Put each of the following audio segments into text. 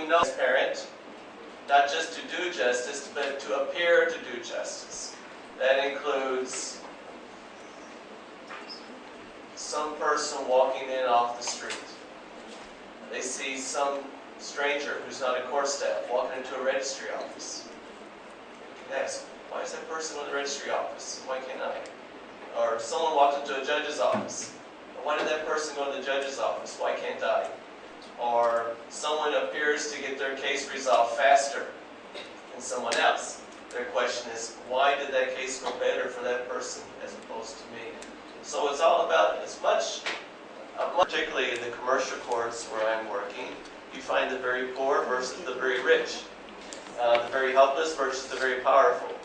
know parent, not just to do justice, but to appear to do justice. That includes some person walking in off the street. They see some stranger who's not a court staff walking into a registry office. You can ask, why is that person in the registry office? Why can't I? Or someone walks into a judge's office. Why did that person go to the judge's office? Why can't I? Or someone appears to get their case resolved faster than someone else. Their question is, why did that case go better for that person as opposed to me? So it's all about as much, particularly in the commercial courts where I'm working, you find the very poor versus the very rich, the very helpless versus the very powerful.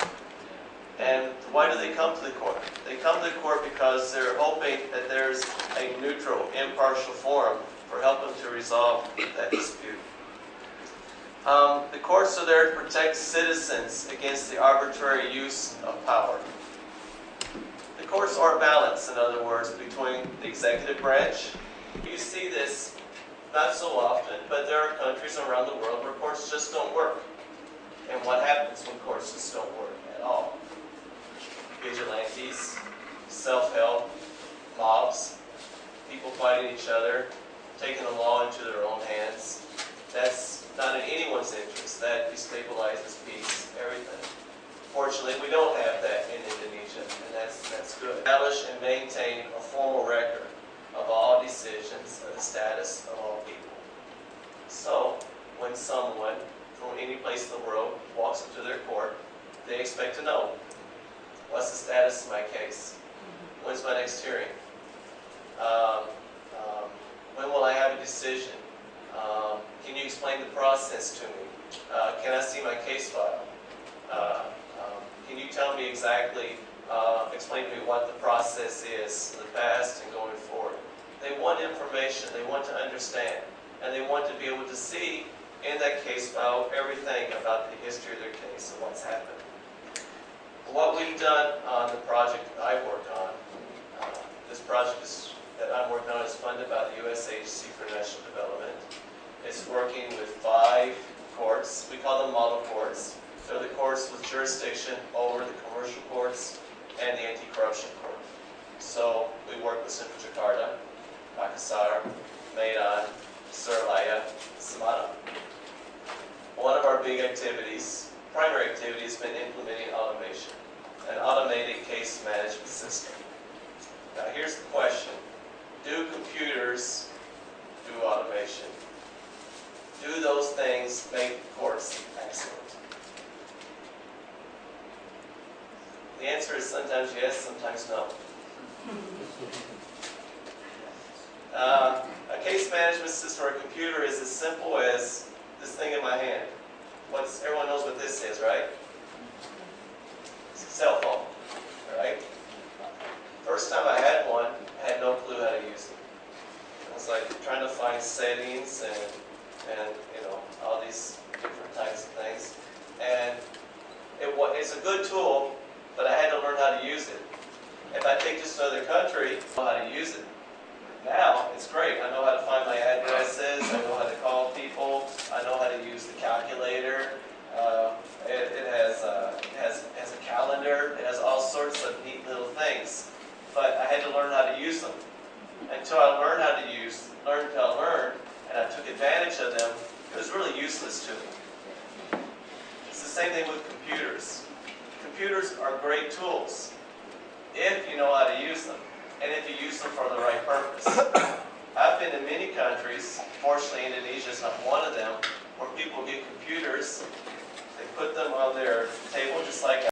And why do they come to the court? They come to the court because they're hoping that there's a neutral, impartial forum for helping to resolve that dispute. The courts are there to protect citizens against the arbitrary use of power. The courts are balanced, in other words, between the executive branch. You see this not so often, but there are countries around the world where courts just don't work. And what happens when courts just don't work at all? Vigilantes, self-help, mobs, people fighting each other, taking the law into their own hands. That's not in anyone's interest. That destabilizes peace, everything. Fortunately, we don't have that in Indonesia, and that's good. Establish and maintain a formal record of all decisions of the status of all people. So, when someone from any place in the world walks into their court, they expect to know, what's the status of my case? When's my next hearing? When will I have a decision? Can you explain the process to me? Can I see my case file? Can you tell me exactly, explain to me what the process is in the past and going forward? They want information, they want to understand, and they want to be able to see in that case file everything about the history of their case and what's happened. What we've done on the project that I work on, this project that I'm working on is funded by the U.S. Agency for National Development. It's working with 5 courts. We call them model courts. They're the courts with jurisdiction over the commercial courts and the anti-corruption court. So we work with Central Jakarta, Makassar, Medan, Surabaya, Semarang. One of our big activities, primary activity, has been implementing automation, an automated case management system. Now here's the question. Do computers do automation? Do those things make courts excellent? The answer is sometimes yes, sometimes no. A case management system or a computer is as simple as this thing in my hand. Everyone knows what this is, right? It's a cell phone, right? First time I had one, I had no clue how to use it. It was like trying to find settings and you know, all these different types of things. And it's a good tool, but I had to learn how to use it. If I take this to another country, I know how to use it. Now, it's great. I know how to find my addresses, I know how to call people, I know how to use the calculator. It has a calendar, it has all sorts of neat little things. But I had to learn how to use them. Until I learned how to learn, and I took advantage of them, it was really useless to me. It's the same thing with computers. Computers are great tools if you know how to use them, and if you use them for the right purpose. I've been in many countries, fortunately Indonesia is not one of them, where people get computers, they put them on their table just like